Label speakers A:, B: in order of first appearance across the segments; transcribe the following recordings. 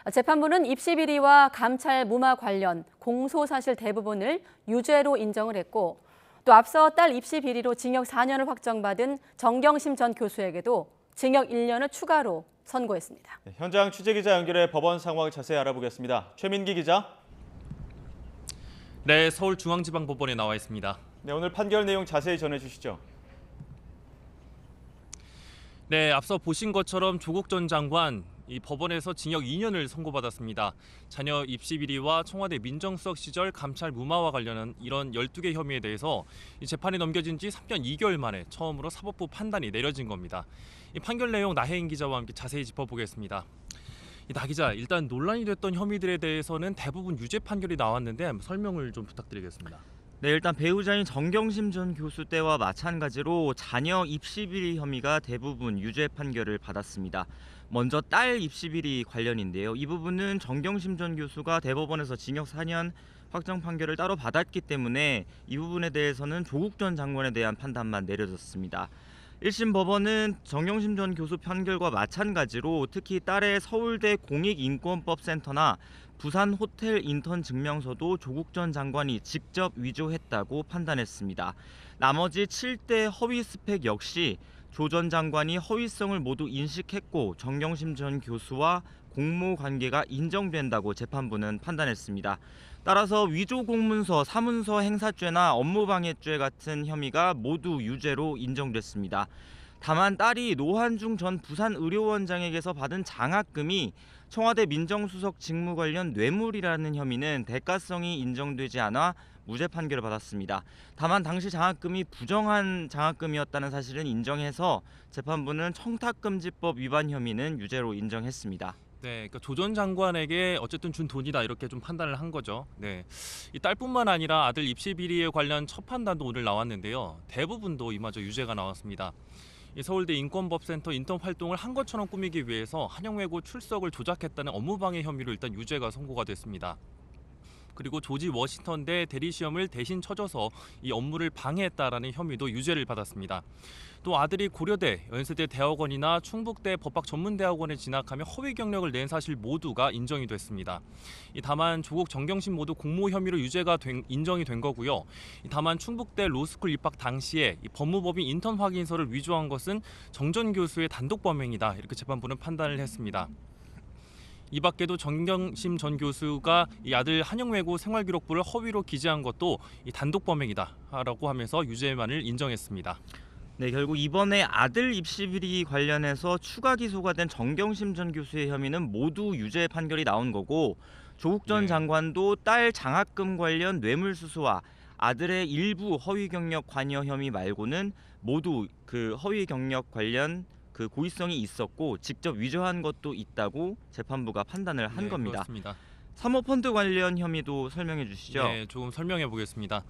A: 재판부는 입시 비리와 감찰 무마 관련 공소 사실 대부분을 유죄로 인정을 했고 또 앞서 딸 입시 비리로 징역 4년을 확정받은 정경심 전 교수에게도 징역 1년을 추가로 선고했습니다.
B: 현장 취재기자 연결해 법원 상황 자세히 알아보겠습니다. 최민기 기자.
C: 네, 서울중앙지방법원에 나와 있습니다.
B: 네, 오늘 판결 내용 자세히 전해주시죠.
C: 네, 앞서 보신 것처럼 조국 전 장관 이 법원에서 징역 2년을 선고받았습니다. 자녀 입시 비리와 청와대 민정수석 시절 감찰 무마와 관련한 이런 12개 혐의에 대해서 이 재판이 넘겨진 지 3년 2개월 만에 처음으로 사법부 판단이 내려진 겁니다. 이 판결 내용 나혜인 기자와 함께 자세히 짚어보겠습니다. 나 기자, 일단 논란이 됐던 혐의들에 대해서는 대부분 유죄 판결이 나왔는데 설명을 좀 부탁드리겠습니다.
D: 네, 일단 배우자인 정경심 전 교수 때와 마찬가지로 자녀 입시 비리 혐의가 대부분 유죄 판결을 받았습니다. 먼저 딸 입시 비리 관련인데요. 이 부분은 정경심 전 교수가 대법원에서 징역 4년 확정 판결을 따로 받았기 때문에 이 부분에 대해서는 조국 전 장관에 대한 판단만 내려졌습니다. 1심 법원은 정경심 전 교수 판결과 마찬가지로 특히 딸의 서울대 공익인권법센터나 부산 호텔 인턴 증명서도 조국 전 장관이 직접 위조했다고 판단했습니다. 나머지 7대 허위 스펙 역시 조 전 장관이 허위성을 모두 인식했고 정경심 전 교수와 공모 관계가 인정된다고 재판부는 판단했습니다. 따라서 위조 공문서, 사문서 행사죄나 업무방해죄 같은 혐의가 모두 유죄로 인정됐습니다. 다만 딸이 노한중 전 부산의료원장에게서 받은 장학금이 청와대 민정수석 직무 관련 뇌물이라는 혐의는 대가성이 인정되지 않아 무죄 판결을 받았습니다. 다만 당시 장학금이 부정한 장학금이었다는 사실은 인정해서 재판부는 청탁금지법 위반 혐의는 유죄로 인정했습니다.
C: 네, 그러니까 조 전 장관에게 어쨌든 준 돈이다 이렇게 좀 판단을 한 거죠. 네, 이 딸뿐만 아니라 아들 입시 비리에 관련 첫 판단도 오늘 나왔는데요. 대부분도 이마저 유죄가 나왔습니다. 이 서울대 인권법센터 인턴 활동을 한 것처럼 꾸미기 위해서 한영외고 출석을 조작했다는 업무방해 혐의로 일단 유죄가 선고가 됐습니다. 그리고 조지 워싱턴대 대리시험을 대신 쳐줘서 이 업무를 방해했다라는 혐의도 유죄를 받았습니다. 또 아들이 고려대, 연세대 대학원이나 충북대 법학전문대학원에 진학하며 허위 경력을 낸 사실 모두가 인정이 됐습니다. 다만 조국, 정경심 모두 공모 혐의로 유죄가 인정이 된 거고요. 다만 충북대 로스쿨 입학 당시에 법무법인 인턴 확인서를 위조한 것은 정 전 교수의 단독 범행이다 이렇게 재판부는 판단을 했습니다. 이 밖에도 정경심 전 교수가 이 아들 한영외고 생활기록부를 허위로 기재한 것도 이 단독 범행이다라고 하면서 유죄만을 인정했습니다.
D: 네, 결국 이번에 아들 입시 비리 관련해서 추가 기소가 된 정경심 전 교수의 혐의는 모두 유죄 판결이 나온 거고 조국 전 장관도 딸 장학금 관련 뇌물수수와 아들의 일부 허위 경력 관여 혐의 말고는 모두 그 허위 경력 관련 그 고의성이 있었고 직접 위조한 것도 있다고 재판부가 판단을 한 겁니다.
C: 그렇습니다.
D: 사모펀드 관련 혐의도 설명해 주시죠.
C: 네, 조금 설명해 보겠습니다.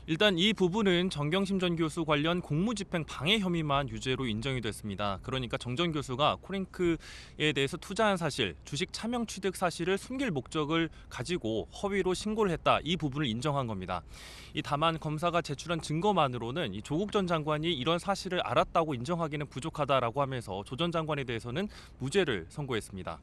C: 일단 이 부분은 정경심 전 교수 관련 공무집행 방해 혐의만 유죄로 인정이 됐습니다. 그러니까 정 전 교수가 코링크에 대해서 투자한 사실, 주식 차명 취득 사실을 숨길 목적을 가지고 허위로 신고를 했다. 이 부분을 인정한 겁니다. 다만 검사가 제출한 증거만으로는 이 조국 전 장관이 이런 사실을 알았다고 인정하기는 부족하다라고 하면서 조 전 장관에 대해서는 무죄를 선고했습니다.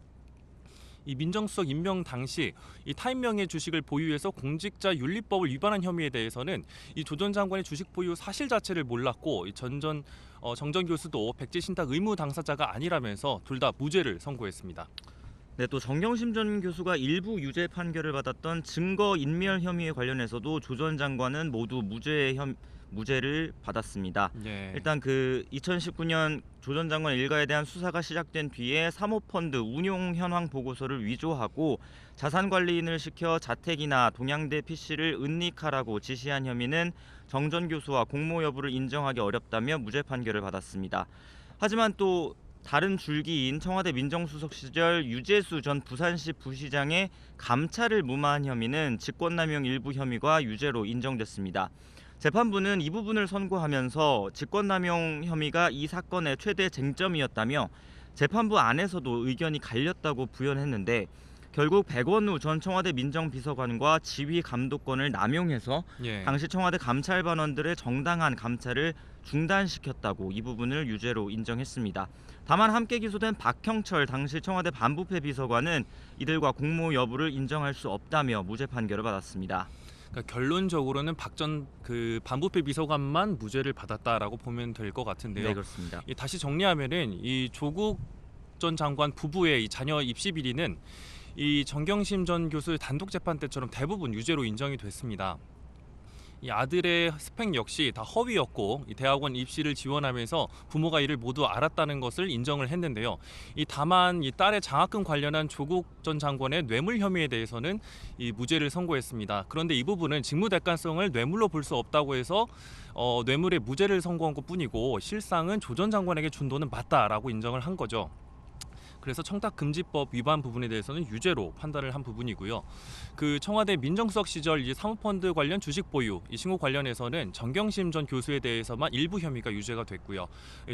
C: 이 민정수석 임명 당시 이 타인명의 주식을 보유해서 공직자 윤리법을 위반한 혐의에 대해서는 이 조 전 장관의 주식 보유 사실 자체를 몰랐고 정 전 교수도 백지 신탁 의무 당사자가 아니라면서 둘 다 무죄를 선고했습니다.
D: 네, 또 정경심 전 교수가 일부 유죄 판결을 받았던 증거 인멸 혐의에 관련해서도 조 전 장관은 모두 무죄를 받았습니다.
C: 네.
D: 일단 그 2019년 조 전 장관 일가에 대한 수사가 시작된 뒤에 사모펀드 운용 현황 보고서를 위조하고 자산관리인을 시켜 자택이나 동양대 PC를 은닉하라고 지시한 혐의는 정 전 교수와 공모 여부를 인정하기 어렵다며 무죄 판결을 받았습니다. 하지만 또 다른 줄기인 청와대 민정수석 시절 유재수 전 부산시 부시장의 감찰을 무마한 혐의는 직권남용 일부 혐의가 유죄로 인정됐습니다. 재판부는 이 부분을 선고하면서 직권남용 혐의가 이 사건의 최대 쟁점이었다며 재판부 안에서도 의견이 갈렸다고 부연했는데 결국 백원우 전 청와대 민정비서관과 지휘 감독권을 남용해서
C: 예.
D: 당시 청와대 감찰반원들의 정당한 감찰을 중단시켰다고 이 부분을 유죄로 인정했습니다. 다만 함께 기소된 박형철 당시 청와대 반부패 비서관은 이들과 공모 여부를 인정할 수 없다며 무죄 판결을 받았습니다.
C: 그러니까 결론적으로는 박 전 그 반부패 비서관만 무죄를 받았다라고 보면 될 것 같은데요.
D: 네, 그렇습니다.
C: 다시 정리하면은 이 조국 전 장관 부부의 이 자녀 입시 비리는 이 정경심 전 교수의 단독 재판 때처럼 대부분 유죄로 인정이 됐습니다. 이 아들의 스펙 역시 다 허위였고 이 대학원 입시를 지원하면서 부모가 이를 모두 알았다는 것을 인정을 했는데요. 다만 이 딸의 장학금 관련한 조국 전 장관의 뇌물 혐의에 대해서는 이 무죄를 선고했습니다. 그런데 이 부분은 직무대간성을 뇌물로 볼 수 없다고 해서 뇌물의 무죄를 선고한 것뿐이고 실상은 조 전 장관에게 준 돈은 맞다라고 인정을 한 거죠. 그래서 청탁금지법 위반 부분에 대해서는 유죄로 판단을 한 부분이고요. 그 청와대 민정수석 시절 이 사모펀드 관련 주식 보유 이 신고 관련해서는 정경심 전 교수에 대해서만 일부 혐의가 유죄가 됐고요.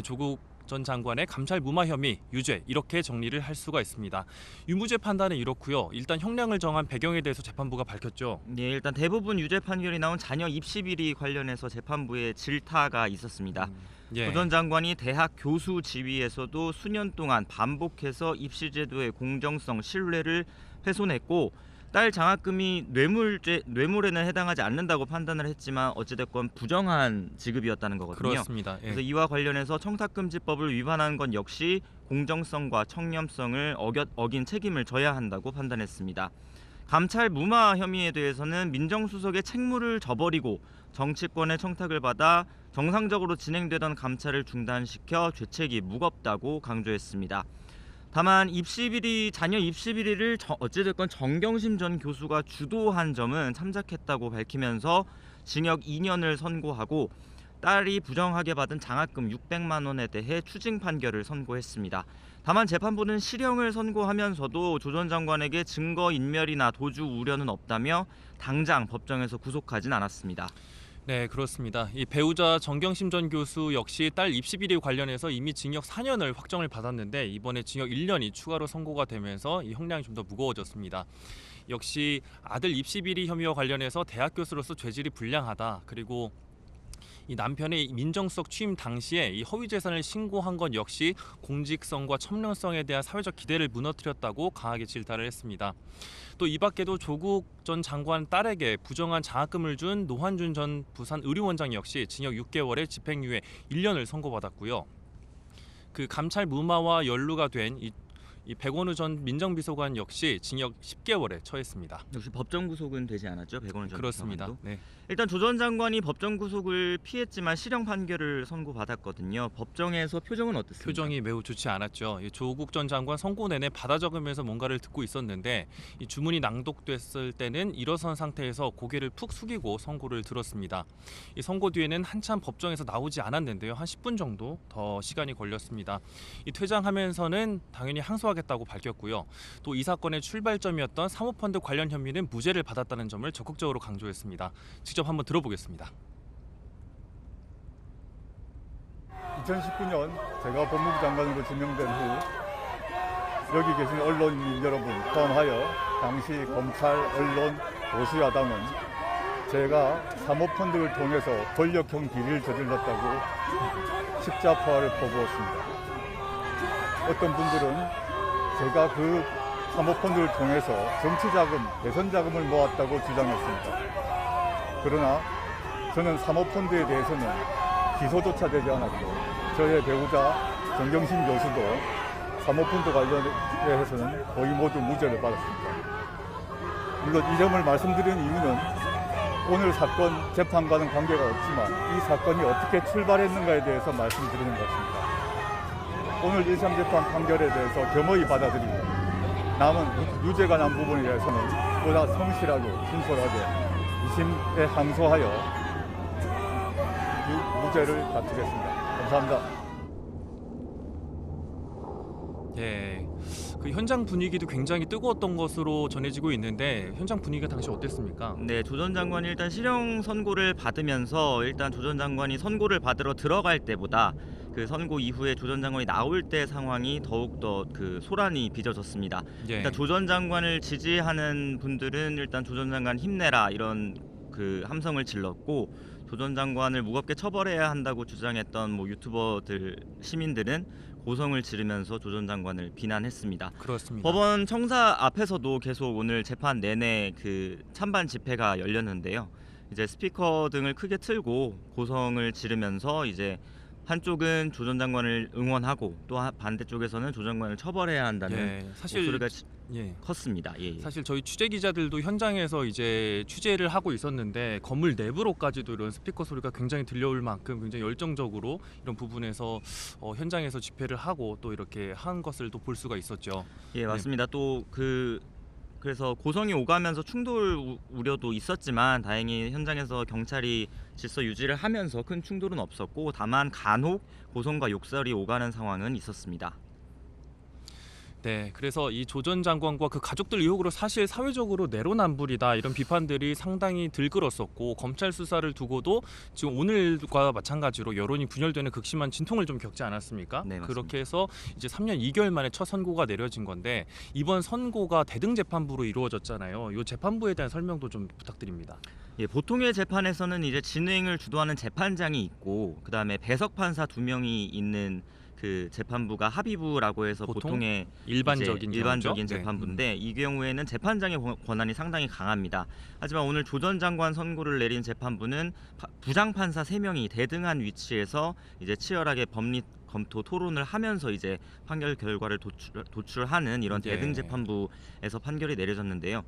C: 조국 전 장관의 감찰 무마 혐의 유죄 이렇게 정리를 할 수가 있습니다. 유무죄 판단은 이렇고요. 일단 형량을 정한 배경에 대해서 재판부가 밝혔죠.
D: 네, 일단 대부분 유죄 판결이 나온 자녀 입시 비리 관련해서 재판부에 질타가 있었습니다.
C: 예.
D: 조 전 장관이 대학 교수 지위에서도 수년 동안 반복해서 입시 제도의 공정성, 신뢰를 훼손했고 딸 장학금이 뇌물에는 해당하지 않는다고 판단을 했지만 어찌됐건 부정한 지급이었다는 거거든요.
C: 그렇습니다. 예.
D: 그래서 이와 관련해서 청탁금지법을 위반한 건 역시 공정성과 청렴성을 어긴 책임을 져야 한다고 판단했습니다. 감찰 무마 혐의에 대해서는 민정수석의 책무를 저버리고 정치권의 청탁을 받아 정상적으로 진행되던 감찰을 중단시켜 죄책이 무겁다고 강조했습니다. 다만 자녀 입시 비리를 어찌됐건 정경심 전 교수가 주도한 점은 참작했다고 밝히면서 징역 2년을 선고하고 딸이 부정하게 받은 장학금 600만 원에 대해 추징 판결을 선고했습니다. 다만 재판부는 실형을 선고하면서도 조 전 장관에게 증거 인멸이나 도주 우려는 없다며 당장 법정에서 구속하진 않았습니다.
C: 네, 그렇습니다. 이 배우자 정경심 전 교수 역시 딸 입시 비리 관련해서 이미 징역 4년을 확정을 받았는데 이번에 징역 1년이 추가로 선고가 되면서 이 형량이 좀 더 무거워졌습니다. 역시 아들 입시 비리 혐의와 관련해서 대학 교수로서 죄질이 불량하다. 그리고 이 남편의 민정수석 취임 당시에 이 허위 재산을 신고한 것 역시 공직성과 청렴성에 대한 사회적 기대를 무너뜨렸다고 강하게 질타를 했습니다. 또 이 밖에도 조국 전 장관 딸에게 부정한 장학금을 준 노환준 전 부산 의료원장 역시 징역 6개월에 집행유예 1년을 선고받았고요. 그 감찰 무마와 연루가 된 이 백원우 전 민정비서관 역시 징역 10개월에 처했습니다.
D: 역시 법정 구속은 되지 않았죠, 백원우 전
C: 그렇습니다.
D: 비서관도.
C: 네.
D: 일단 조 전 장관이 법정 구속을 피했지만 실형 판결을 선고받았거든요. 법정에서 표정은 어땠습니까?
C: 표정이 매우 좋지 않았죠. 이 조국 전 장관 선고 내내 받아 적으면서 뭔가를 듣고 있었는데 이 주문이 낭독됐을 때는 일어선 상태에서 고개를 푹 숙이고 선고를 들었습니다. 이 선고 뒤에는 한참 법정에서 나오지 않았는데요. 한 10분 정도 더 시간이 걸렸습니다. 이 퇴장하면서는 당연히 항소하겠다고 밝혔고요. 또 이 사건의 출발점이었던 사모펀드 관련 혐의는 무죄를 받았다는 점을 적극적으로 강조했습니다. 직접 한번 들어보겠습니다.
E: 2019년 제가 법무부 장관으로 지명된 후 여기 계신 언론인 여러분 포함하여 당시 검찰, 언론, 보수야당은 제가 사모펀드를 통해서 권력형 비리를 저질렀다고 십자포화를 퍼부었습니다. 어떤 분들은 제가 그 사모펀드를 통해서 정치자금, 대선자금을 모았다고 주장했습니다. 그러나 저는 사모펀드에 대해서는 기소조차 되지 않았고 저의 배우자 정경심 교수도 사모펀드 관련해서는 거의 모두 무죄를 받았습니다. 물론 이 점을 말씀드리는 이유는 오늘 사건 재판과는 관계가 없지만 이 사건이 어떻게 출발했는가에 대해서 말씀드리는 것입니다. 오늘 1심 재판 판결에 대해서 겸허히 받아들이고 남은 유죄가 난 부분에 대해서는 보다 성실하고 진솔하게 2심에 항소하여 무죄를 다투겠습니다. 감사합니다.
C: 예, 그 현장 분위기도 굉장히 뜨거웠던 것으로 전해지고 있는데 현장 분위기가 당시 어땠습니까?
D: 네, 조 전 장관이 일단 실형 선고를 받으면서 일단 조 전 장관이 선고를 받으러 들어갈 때보다 그 선고 이후에 조 전 장관이 나올 때 상황이 더욱더 그 소란이 빚어졌습니다.
C: 예.
D: 일단 조 전 장관을 지지하는 분들은 일단 조 전 장관 힘내라 이런 그 함성을 질렀고, 조 전 장관을 무겁게 처벌해야 한다고 주장했던 뭐 유튜버들, 시민들은 고성을 지르면서 조 전 장관을 비난했습니다.
C: 그렇습니다.
D: 법원 청사 앞에서도 계속 오늘 재판 내내 그 찬반 집회가 열렸는데요. 이제 스피커 등을 크게 틀고 고성을 지르면서 이제 한쪽은 조 전 장관을 응원하고 또 반대쪽에서는 조 전 장관을 처벌해야 한다는
C: 예, 사실
D: 목소리가
C: 예.
D: 컸습니다. 예.
C: 사실 저희 취재 기자들도 현장에서 이제 취재를 하고 있었는데 건물 내부로까지도 이런 스피커 소리가 굉장히 들려올 만큼 굉장히 열정적으로 이런 부분에서 현장에서 집회를 하고 또 이렇게 한 것을 또 볼 수가 있었죠.
D: 예, 맞습니다. 또 그래서 고성이 오가면서 충돌 우려도 있었지만 다행히 현장에서 경찰이 질서 유지를 하면서 큰 충돌은 없었고, 다만 간혹 고성과 욕설이 오가는 상황은 있었습니다.
C: 네, 그래서 이 조 전 장관과 그 가족들 의혹으로 사실 사회적으로 내로남불이다 이런 비판들이 상당히 들끓었었고, 검찰 수사를 두고도 지금 오늘과 마찬가지로 여론이 분열되는 극심한 진통을 좀 겪지 않았습니까?
D: 네, 맞습니다.
C: 그렇게 해서 이제 3년 2개월 만에 첫 선고가 내려진 건데, 이번 선고가 대등 재판부로 이루어졌잖아요. 이 재판부에 대한 설명도 좀 부탁드립니다.
D: 예, 보통의 재판에서는 이제 진행을 주도하는 재판장이 있고, 그다음에 배석 판사 2명이 있는 그 재판부가 합의부라고 해서
C: 보통
D: 보통의
C: 일반적인
D: 이제 일반적인
C: 경우죠?
D: 재판부인데, 이 경우에는 재판장의 권한이 상당히 강합니다. 하지만 오늘 조 전 장관 선고를 내린 재판부는 부장 판사 3명이 대등한 위치에서 이제 치열하게 법리 검토 토론을 하면서 이제 판결 결과를 도출하는 이런
C: 예.
D: 대등 재판부에서 판결이 내려졌는데요.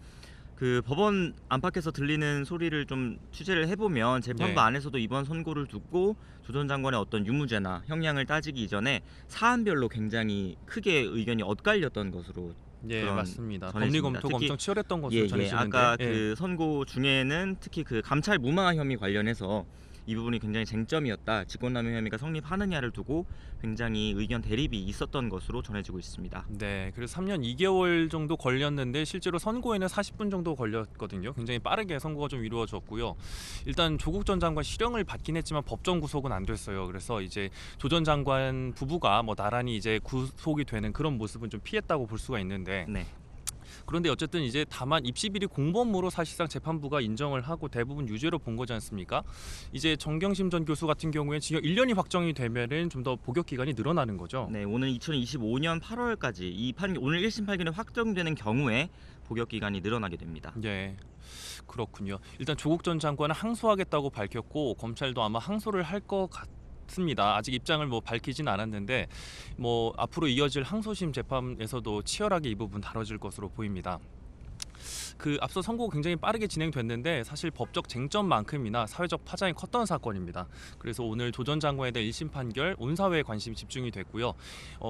D: 그 법원 안팎에서 들리는 소리를 좀 취재를 해보면 재판부
C: 네.
D: 안에서도 이번 선고를 두고 조 전 장관의 어떤 유무죄나 형량을 따지기 이전에 사안별로 굉장히 크게 의견이 엇갈렸던 것으로
C: 예,
D: 그런
C: 맞습니다. 법리
D: 전해집니다.
C: 검토가
D: 특히
C: 엄청 치열했던 것으로
D: 예,
C: 전해지는데,
D: 아까 그 선고 중에는 특히 그 감찰 무마 혐의 관련해서 이 부분이 굉장히 쟁점이었다, 직권남용 혐의가 성립하느냐를 두고 굉장히 의견 대립이 있었던 것으로 전해지고 있습니다.
C: 네, 그래서 3년 2개월 정도 걸렸는데 실제로 선고에는 40분 정도 걸렸거든요. 굉장히 빠르게 선고가 좀 이루어졌고요. 일단 조국 전 장관 실형을 받긴 했지만 법정 구속은 안 됐어요. 그래서 이제 조 전 장관 부부가 뭐 나란히 이제 구속이 되는 그런 모습은 좀 피했다고 볼 수가 있는데,
D: 네.
C: 그런데 어쨌든 이제 다만 입시 비리 공범으로 사실상 재판부가 인정을 하고 대부분 유죄로 본 거지 않습니까? 이제 정경심 전 교수 같은 경우에 징역 1년이 확정이 되면은 좀 더 복역 기간이 늘어나는 거죠.
D: 네, 오늘 2025년 8월까지 오늘 1심 판결이 확정되는 경우에 복역 기간이 늘어나게 됩니다.
C: 예, 그렇군요. 일단 조국 전 장관은 항소하겠다고 밝혔고, 검찰도 아마 항소를 할 것 같습니다. 아직 입장을 뭐 밝히진 않았는데, 뭐 앞으로 이어질 항소심 재판에서도 치열하게 이 부분 다뤄질 것으로 보입니다. 그 앞서 선고가 굉장히 빠르게 진행됐는데 사실 법적 쟁점만큼이나 사회적 파장이 컸던 사건입니다. 그래서 오늘 조 전 장관에 대한 1심 판결 온 사회에 관심이 집중이 됐고요.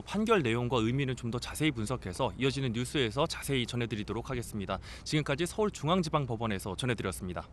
C: 판결 내용과 의미는 좀 더 자세히 분석해서 이어지는 뉴스에서 자세히 전해드리도록 하겠습니다. 지금까지 서울중앙지방법원에서 전해드렸습니다.